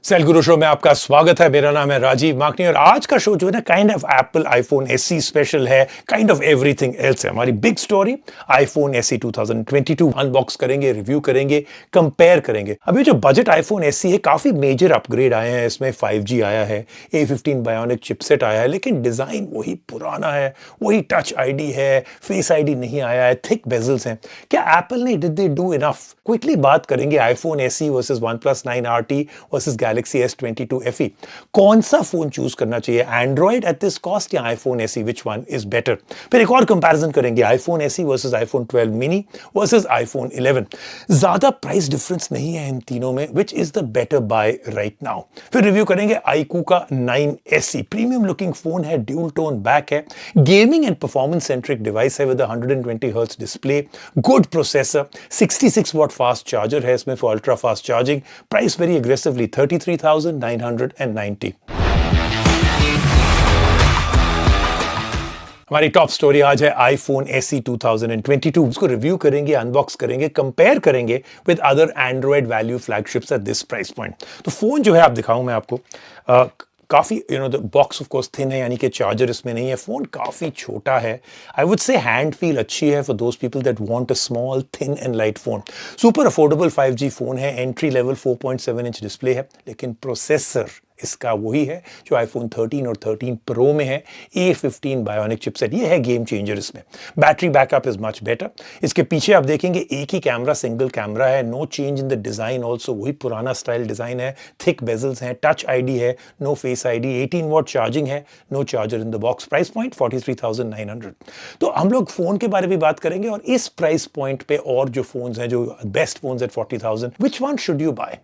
Cell Guru show में आपका स्वागत है। मेरा नाम है राजीव माकनी और आज का शो जो है ना kind of Apple iPhone SE special है, काइंड ऑफ एवरीथिंग एल्स है। हमारी big story iPhone SE 2022 unbox करेंगे, रिव्यू करेंगे, कंपेयर करेंगे। अभी जो बजट आईफोन एसई है काफी मेजर अपग्रेड आए हैं, इसमें 5G आया है, A15 बायोनिक चिपसेट आया है, लेकिन डिजाइन वही पुराना है, वही टच आईडी है, फेस आईडी नहीं आया है, थिक बेजल्स हैं। क्या एप्पल ने did they do enough? Quickly बात करेंगे iPhone SE versus OnePlus 9 RT versus Galaxy S22 FE। कौन सा फोन चूज करना चाहिए, एंड्रॉइड एट दिस कॉस्ट या iPhone SE, which one is better? फिर एक और कंपैरिजन करेंगे iPhone SE versus iPhone 12 mini versus iPhone 11। ज्यादा प्राइस डिफरेंस नहीं है इन तीनों में, which is the better buy right now. फिर रिव्यू करेंगे iQOO का 9 SE, प्रीमियम लुकिंग फोन है, ड्यूल टोन बैक है, gaming and performance centric device है with 120 hertz display, good processor, 66 watt fast charger है इसमें for ultra fast charging. Price very aggressively 33,990। हमारी top story आज है आईफोन एसई 2022। उसको review करेंगे, अनबॉक्स करेंगे, कंपेयर करेंगे with other Android value flagships eight this price point. तो फोन जो है आप दिखाऊं मैं आपको, काफी the box of course thin है, यानी कि चार्जर इसमें नहीं है। फोन काफी छोटा है। I would say hand feel अच्छी है for those people that want a small thin and light phone. Super affordable 5G phone है, एंट्री लेवल 4.7 इंच डिस्प्ले है, लेकिन प्रोसेसर इसका वही है जो आईफोन 13 और 13 प्रो में है, A15 बायोनिक चिपसेट। ये है गेम चेंजर इसमें। Battery backup is much better. इसके पीछे आप देखेंगे एक ही कैमरा, सिंगल कैमरा है, no change in the design, also वही पुराना स्टाइल डिजाइन है, थिक बेजल्स हैं, टच आईडी है, no face ID, 18 watt charging है, no charger in the box. Price point 43,900। तो हम लोग फोन के बारे में बात करेंगे और इस प्राइस पॉइंट पे और जो फोन्स हैं, जो best phones at 40,000, which one should you buy?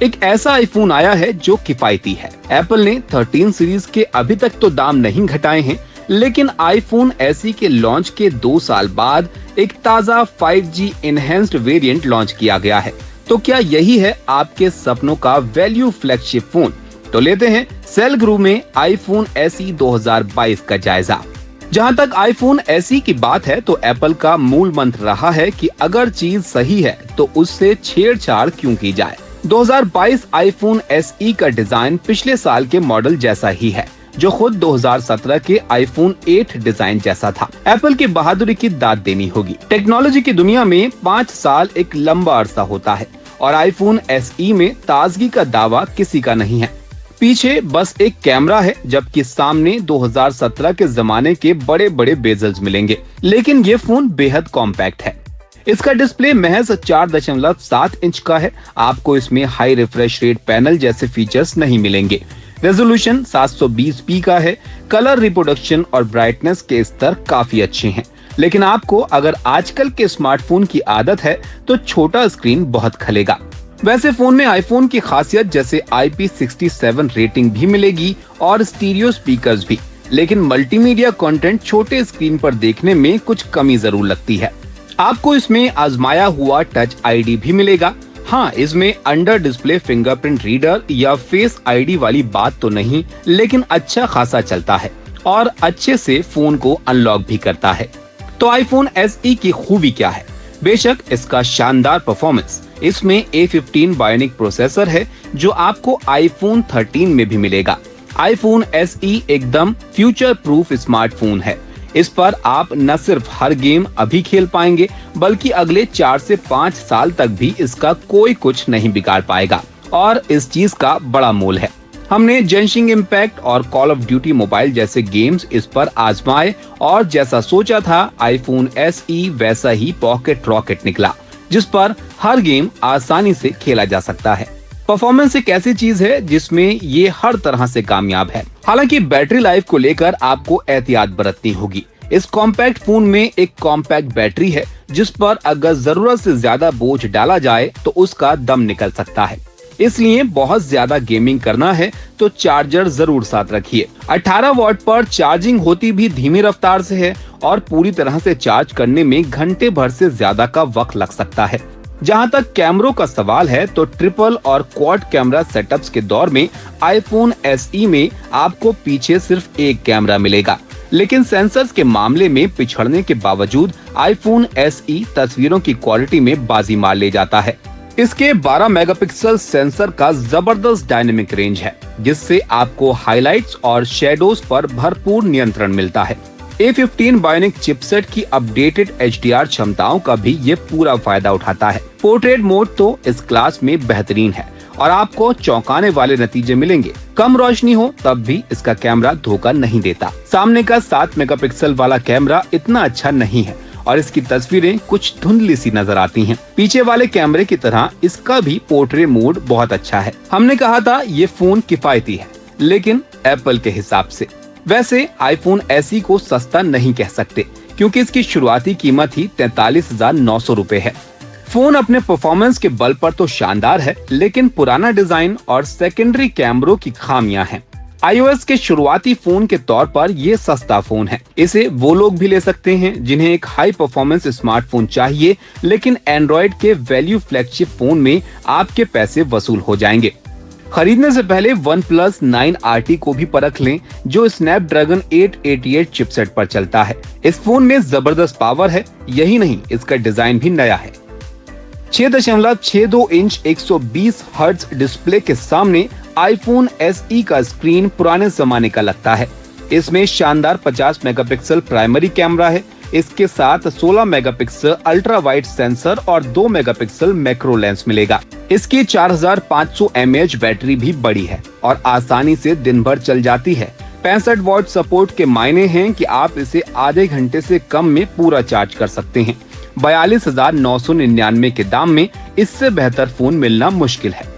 एक ऐसा आईफोन आया है जो किफायती है। एप्पल ने 13 सीरीज के अभी तक तो दाम नहीं घटाए हैं, लेकिन आईफोन एसई के लॉन्च के 2 साल बाद एक ताजा 5G एनहेंस्ड वेरिएंट लॉन्च किया गया है। तो क्या यही है आपके सपनों का वैल्यू फ्लैगशिप फोन? तो लेते हैं सेल गुरु में आईफोन एसई 2022 का जायजा। जहां तक आईफोन एसई की बात है तो एप्पल का मूल मंत्र रहा है कि अगर चीज सही है तो उससे छेड़छाड़ क्यों की जाए। 2022 आईफोन एसई का डिजाइन पिछले साल के मॉडल जैसा ही है, जो खुद 2017 के आईफोन 8 डिजाइन जैसा था। एप्पल की बहादुरी की दाद देनी होगी। टेक्नोलॉजी की दुनिया में 5 साल एक लंबा अरसा होता है और आईफोन एसई में ताजगी का दावा किसी का नहीं है। पीछे बस एक कैमरा है, जबकि सामने 2017 के जमाने के बड़े बड़े बेजल्स मिलेंगे। लेकिन ये फोन बेहद कॉम्पैक्ट है। इसका डिस्प्ले महज 4.7 इंच का है। आपको इसमें हाई रिफ्रेश रेट पैनल जैसे फीचर्स नहीं मिलेंगे। रेजोल्यूशन 720p का है। कलर रिप्रोडक्शन और ब्राइटनेस के स्तर काफी अच्छे हैं। लेकिन आपको अगर आजकल के स्मार्टफोन की आदत है तो छोटा स्क्रीन बहुत खलेगा। वैसे फोन में आईफोन की खासियत जैसे IP67 रेटिंग भी मिलेगी और स्टीरियो स्पीकर्स भी, लेकिन मल्टीमीडिया कंटेंट छोटे स्क्रीन पर देखने में कुछ कमी जरूर लगती है। आपको इसमें आजमाया हुआ टच आईडी भी मिलेगा। हाँ, इसमें अंडर डिस्प्ले फिंगरप्रिंट रीडर या फेस आईडी वाली बात तो नहीं, लेकिन अच्छा खासा चलता है और अच्छे से फोन को अनलॉक भी करता है। तो आईफोन एसई की खूबी क्या है? बेशक इसका शानदार परफॉर्मेंस। इसमें A15 बायोनिक प्रोसेसर है जो आपको आईफोन 13 में भी मिलेगा। आईफोन एसई एकदम फ्यूचर प्रूफ स्मार्टफोन है। इस पर आप न सिर्फ हर गेम अभी खेल पाएंगे, बल्कि अगले 4 से 5 साल तक भी इसका कोई कुछ नहीं बिगाड़ पाएगा, और इस चीज का बड़ा मोल है। हमने जेंशिंग इम्पैक्ट और कॉल ऑफ ड्यूटी मोबाइल जैसे गेम्स इस पर आजमाए और जैसा सोचा था आईफोन एसई वैसा ही पॉकेट रॉकेट निकला, जिस पर हर गेम आसानी से खेला जा सकता है। परफॉर्मेंस एक ऐसी चीज है जिसमें ये हर तरह से कामयाब है। हालांकि बैटरी लाइफ को लेकर आपको एहतियात बरतनी होगी। इस कॉम्पैक्ट फोन में एक कॉम्पैक्ट बैटरी है, जिस पर अगर जरूरत से ज्यादा बोझ डाला जाए तो उसका दम निकल सकता है। इसलिए बहुत ज्यादा गेमिंग करना है तो चार्जर जरूर साथ रखिए। 18 वॉट पर चार्जिंग होती भी धीमी रफ्तार से है और पूरी तरह से चार्ज करने में घंटे भर से ज्यादा का वक्त लग सकता है। जहां तक कैमरों का सवाल है तो ट्रिपल और क्वाड कैमरा सेटअप्स के दौर में आईफोन एसई में आपको पीछे सिर्फ एक कैमरा मिलेगा, लेकिन सेंसर्स के मामले में पिछड़ने के बावजूद आईफोन एसई तस्वीरों की क्वालिटी में बाजी मार ले जाता है। इसके 12 मेगापिक्सल सेंसर का जबरदस्त डायनेमिक रेंज है, जिससे आपको हाइलाइट्स और शेडोज पर भरपूर नियंत्रण मिलता है। A15 बायोनिक चिपसेट की अपडेटेड HDR क्षमताओं का भी ये पूरा फायदा उठाता है। पोर्ट्रेट मोड तो इस क्लास में बेहतरीन है और आपको चौंकाने वाले नतीजे मिलेंगे। कम रोशनी हो तब भी इसका कैमरा धोखा नहीं देता। सामने का 7 मेगापिक्सल वाला कैमरा इतना अच्छा नहीं है और इसकी तस्वीरें कुछ धुंधली सी नजर आती हैं। पीछे वाले कैमरे की तरह इसका भी पोर्ट्रेट मोड बहुत अच्छा है। हमने कहा था ये फोन किफायती है, लेकिन एप्पल के हिसाब से। वैसे आईफोन SE को सस्ता नहीं कह सकते, क्योंकि इसकी शुरुआती कीमत ही 43,900 रुपए है। फोन अपने परफॉर्मेंस के बल पर तो शानदार है, लेकिन पुराना डिजाइन और सेकेंडरी कैमरों की खामियां हैं। iOS के शुरुआती फोन के तौर पर ये सस्ता फोन है। इसे वो लोग भी ले सकते हैं जिन्हें एक हाई परफॉर्मेंस स्मार्टफोन चाहिए, लेकिन एंड्रॉइड के वैल्यू फ्लैगशिप फोन में आपके पैसे वसूल हो जाएंगे। खरीदने से पहले OnePlus 9 RT को भी परख लें, जो स्नैपड्रैगन 888 चिपसेट पर चलता है। इस फोन में जबरदस्त पावर है, यही नहीं इसका डिजाइन भी नया है। 6.62 इंच 120 हर्ट्ज डिस्प्ले के सामने आईफोन SE का स्क्रीन पुराने जमाने का लगता है। इसमें शानदार 50 मेगापिक्सल प्राइमरी कैमरा है। इसके साथ 16 मेगापिक्सल अल्ट्रा वाइड सेंसर और 2 मेगापिक्सल मैक्रो लेंस मिलेगा। इसकी 4500 mAh बैटरी भी बड़ी है और आसानी से दिन भर चल जाती है। 65 वॉट सपोर्ट के मायने हैं कि आप इसे आधे घंटे से कम में पूरा चार्ज कर सकते हैं। 42,999 के दाम में इससे बेहतर फोन मिलना मुश्किल है।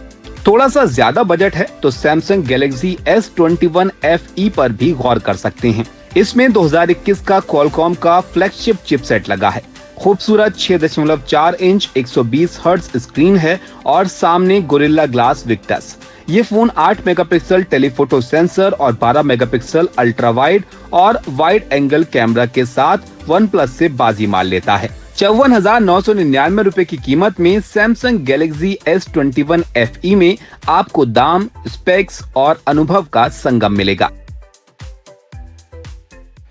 थोड़ा सा ज्यादा बजट है तो सैमसंग गैलेक्सी S21 FE पर भी गौर कर सकते हैं। इसमें 2021 का क्वालकॉम का फ्लैगशिप चिपसेट लगा है। खूबसूरत 6.4 इंच 120 हर्ट्ज स्क्रीन है और सामने गोरिल्ला ग्लास विक्टस। ये फोन 8 मेगापिक्सल टेलीफोटो सेंसर और 12 मेगापिक्सल अल्ट्रा वाइड और वाइड एंगल कैमरा के साथ OnePlus से बाजी मार लेता है। 54,999 रुपए की कीमत में सैमसंग गैलेक्सी S21 FE में आपको दाम, स्पेक्स और अनुभव का संगम मिलेगा।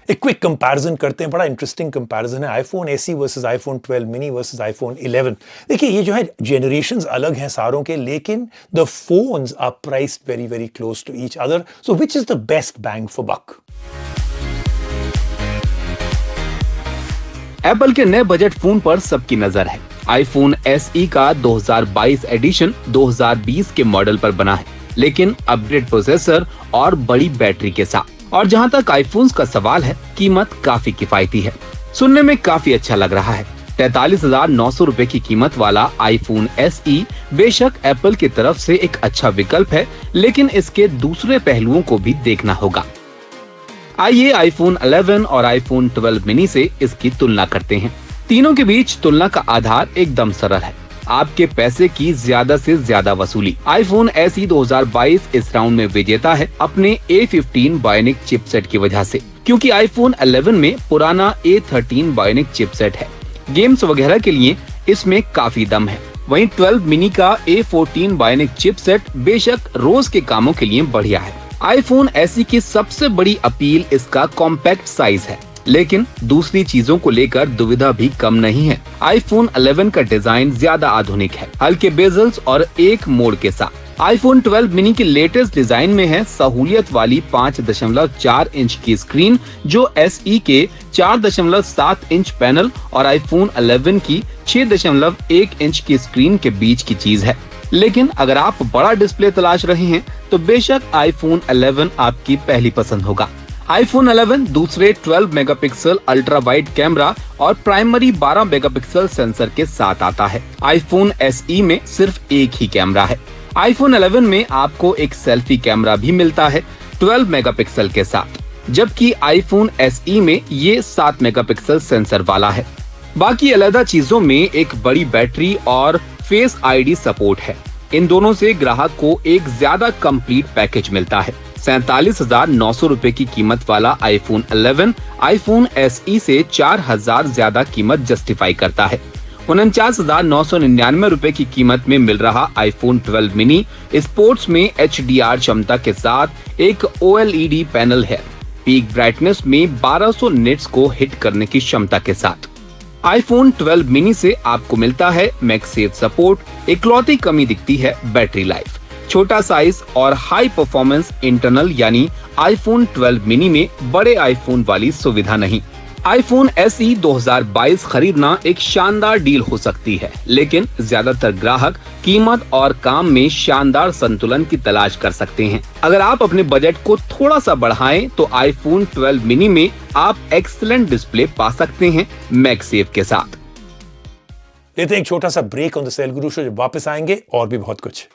एक क्विक कंपैरिजन करते हैं, बड़ा इंटरेस्टिंग कंपैरिजन है iPhone SE versus iPhone 12 mini versus iPhone 11। देखिए ये जो है जेनरेशंस अलग हैं सारों के, लेकिन the phones are priced very very close to each other. So which is the best bang for buck? Apple के नए बजट फोन पर सबकी नजर है। आईफोन SE का 2022 एडिशन 2020 के मॉडल पर बना है, लेकिन अपग्रेड प्रोसेसर और बड़ी बैटरी के साथ। और जहां तक आईफोन्स का सवाल है, कीमत काफी किफायती है। सुनने में काफी अच्छा लग रहा है। 43,900 रुपए की कीमत वाला आईफोन SE बेशक एप्पल की तरफ से एक अच्छा विकल्प है, लेकिन इसके दूसरे पहलुओं को भी देखना होगा। आइए आईफोन 11 और आईफोन 12 मिनी से इसकी तुलना करते हैं। तीनों के बीच तुलना का आधार एकदम सरल है, आपके पैसे की ज्यादा से ज्यादा वसूली। आईफोन SE 2022 इस राउंड में विजेता है अपने A15 बायोनिक चिपसेट की वजह से, क्योंकि आईफोन 11 में पुराना A13 बायोनिक चिपसेट है। गेम्स वगैरह के लिए इसमें काफी दम है। वहीं 12 मिनी का A14 बायोनिक चिपसेट बेशक रोज के कामों के लिए बढ़िया है। आईफोन SE की सबसे बड़ी अपील इसका कॉम्पैक्ट साइज है, लेकिन दूसरी चीजों को लेकर दुविधा भी कम नहीं है। आईफोन 11 का डिजाइन ज्यादा आधुनिक है, हल्के बेजल्स और एक मोड के साथ। आईफोन 12 मिनी की लेटेस्ट डिजाइन में है सहूलियत वाली 5.4 इंच की स्क्रीन, जो SE के 4.7 इंच पैनल और आईफोन 11 की 6.1 इंच की स्क्रीन के बीच की चीज है। लेकिन अगर आप बड़ा डिस्प्ले तलाश रहे हैं तो बेशक आईफोन 11 आपकी पहली पसंद होगा। आईफोन 11 दूसरे 12 मेगापिक्सल अल्ट्रा वाइड कैमरा और प्राइमरी 12 मेगापिक्सल सेंसर के साथ आता है। आईफोन SE में सिर्फ एक ही कैमरा है। आईफोन 11 में आपको एक सेल्फी कैमरा भी मिलता है 12 मेगापिक्सल के साथ, जबकि आईफोन SE में ये 7 मेगापिक्सल सेंसर वाला है। बाकी अलग चीजों में एक बड़ी बैटरी और फेस ID सपोर्ट है। इन दोनों से ग्राहक को एक ज्यादा कंप्लीट पैकेज मिलता है। 47,900 रुपए की कीमत वाला आईफोन 11 आईफोन SE से 4,000 ज्यादा कीमत जस्टिफाई करता है। 49,999 रुपए की कीमत में मिल रहा आईफोन 12 मिनी स्पोर्ट्स में HDR क्षमता के साथ एक OLED पैनल है, पीक ब्राइटनेस में 1200 निट्स को हिट करने की क्षमता के साथ। आईफोन 12 मिनी से आपको मिलता है मैगसेफ सपोर्ट, इकलौती कमी दिखती है बैटरी लाइफ। छोटा साइज और हाई परफॉर्मेंस इंटरनल यानी आईफोन 12 मिनी में बड़े आईफोन वाली सुविधा नहीं। आईफोन SE 2022 खरीदना एक शानदार डील हो सकती है, लेकिन ज्यादातर ग्राहक कीमत और काम में शानदार संतुलन की तलाश कर सकते हैं। अगर आप अपने बजट को थोड़ा सा बढ़ाएं तो आईफोन 12 मिनी में आप एक्सीलेंट डिस्प्ले पा सकते हैं मैगसेफ के साथ। लेते हैं एक छोटा सा break on the Cell Guru show. जब वापस आएंगे और भी बहुत कुछ।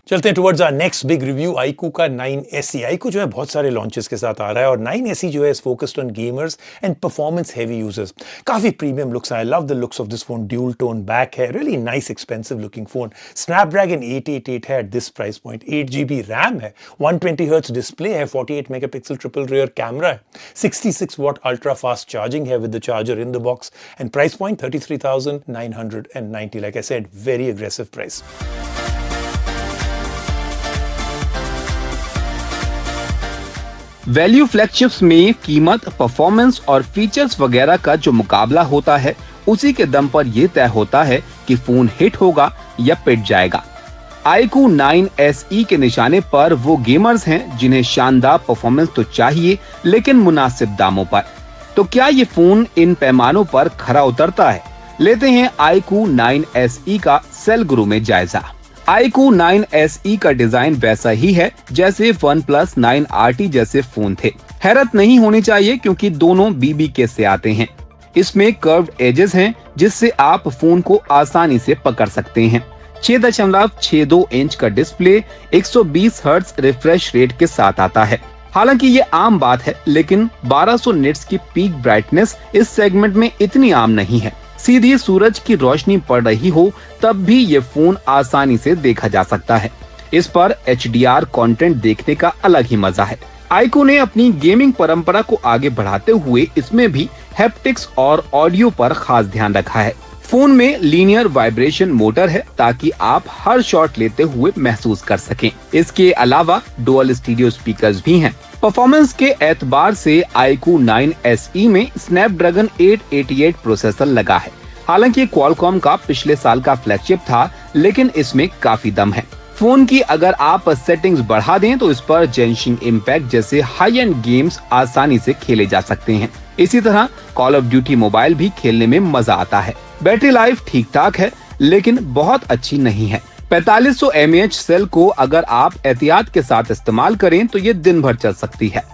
चलते हैं towards our next big review, iQOO का 9SE। iQOO जो है बहुत सारे लॉन्चेस के साथ आ रहा है और 9SE जो है is focused on gamers and performance heavy users. काफी प्रीमियम लुक्स है। I love the looks of this phone. Dual tone back है, really nice expensive looking phone. Snapdragon 888 है at this price point. 8GB RAM है, 120 hertz display है, 48 megapixel triple rear camera है, 66 what ultra fast charging है with the charger in the box and price point 33,990। Like I said, very aggressive price. Value flagships में कीमत, performance और features वगैरह का जो मुकाबला होता है, उसी के दम पर यह तय होता है कि फोन हिट होगा या पिट जाएगा। iQOO 9SE के निशाने पर वो गेमर्स हैं जिन्हें शानदार परफॉर्मेंस तो चाहिए, लेकिन मुनासिब दामों पर। तो क्या ये फोन इन पैमानों पर खरा उतरता है? लेते हैं iQOO 9SE का सेल गुरु में जायजा। iQOO 9SE का डिजाइन वैसा ही है जैसे OnePlus 9RT जैसे फोन थे। हैरत नहीं होनी चाहिए क्योंकि दोनों BBK से आते हैं। इसमें कर्व्ड एजेस हैं जिससे आप फोन को आसानी से पकड़ सकते हैं। 6.62 इंच का डिस्प्ले 120 हर्ट्ज रिफ्रेश रेट के साथ आता है। हालांकि ये आम बात है, लेकिन 1200 निट्स की पीक ब्राइटनेस इस सेगमेंट में इतनी आम नहीं है। सीधी सूरज की रोशनी पड़ रही हो तब भी ये फोन आसानी से देखा जा सकता है। इस पर HDR कंटेंट देखने का अलग ही मजा है। iQOO ने अपनी गेमिंग परंपरा को आगे बढ़ाते हुए इसमें भी हैप्टिक्स और ऑडियो पर खास ध्यान रखा है। फोन में लीनियर वाइब्रेशन मोटर है ताकि आप हर शॉट लेते हुए महसूस कर सकें। इसके अलावा डुअल स्टीरियो स्पीकर्स भी हैं। परफॉर्मेंस के एतबार से iQOO 9SE में स्नैपड्रैगन 888 प्रोसेसर लगा है। हालांकि क्वालकॉम का पिछले साल का फ्लैगशिप था, लेकिन इसमें काफी दम है। फोन की अगर आप सेटिंग्स बढ़ा दें तो इस पर जेंशिंग इम्पैक्ट जैसे हाई एंड गेम्स आसानी से खेले जा सकते हैं। इसी तरह कॉल ऑफ ड्यूटी मोबाइल भी खेलने में मजा आता है। बैटरी लाइफ ठीक ठाक है, लेकिन बहुत अच्छी नहीं है। 4500 mAh सेल को अगर आप एहतियात के साथ इस्तेमाल करें तो ये दिन भर चल सकती है।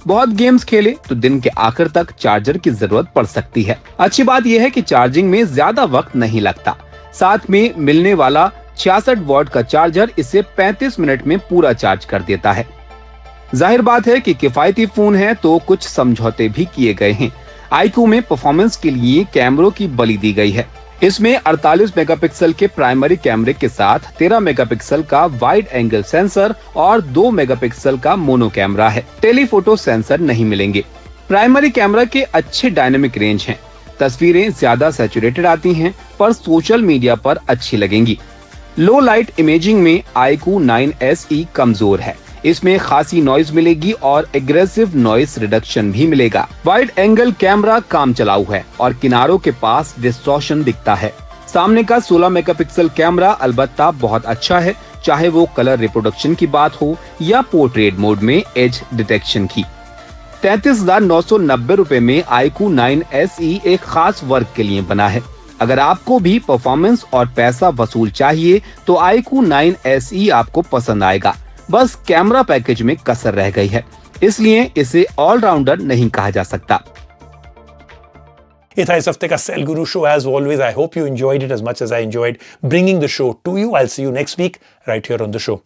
बहुत गेम्स खेले तो दिन के आखिर तक चार्जर की जरूरत पड़ सकती है। अच्छी बात यह है कि चार्जिंग में ज्यादा वक्त नहीं लगता। साथ में मिलने वाला 66 वॉट का चार्जर इसे 35 मिनट में पूरा चार्ज कर देता है। जाहिर बात है कि किफायती फोन है तो कुछ समझौते भी किए गए हैं। iQOO में परफॉर्मेंस के लिए कैमरों की बलि दी गई है। इसमें 48 मेगापिक्सल के प्राइमरी कैमरे के साथ 13 मेगापिक्सल का वाइड एंगल सेंसर और 2 मेगापिक्सल का मोनो कैमरा है। टेलीफोटो सेंसर नहीं मिलेंगे। प्राइमरी कैमरा के अच्छे डायनेमिक रेंज हैं। तस्वीरें ज्यादा सैचुरेटेड आती हैं, पर सोशल मीडिया पर अच्छी लगेंगी। लो लाइट इमेजिंग में iQOO 9SE कमजोर है। इसमें खासी नॉइज मिलेगी और एग्रेसिव नॉइज रिडक्शन भी मिलेगा। वाइड एंगल कैमरा काम चलाऊ है और किनारों के पास डिस्टॉर्शन दिखता है। सामने का 16 मेगापिक्सल कैमरा अलबत्ता बहुत अच्छा है, चाहे वो कलर रिप्रोडक्शन की बात हो या पोर्ट्रेट मोड में एज डिटेक्शन की। 33,990 रुपए में iQOO 9SE एक खास वर्क के लिए बना है। अगर आपको भी परफॉर्मेंस और पैसा वसूल चाहिए तो iQOO 9SE आपको पसंद आएगा। बस कैमरा पैकेज में कसर रह गई है, इसलिए इसे ऑलराउंडर नहीं कहा जा सकता। ये था इस हफ्ते का Cell Guru show. As always I hope you enjoyed it as much as I enjoyed bringing the show to you. I will see you next week right here on the show.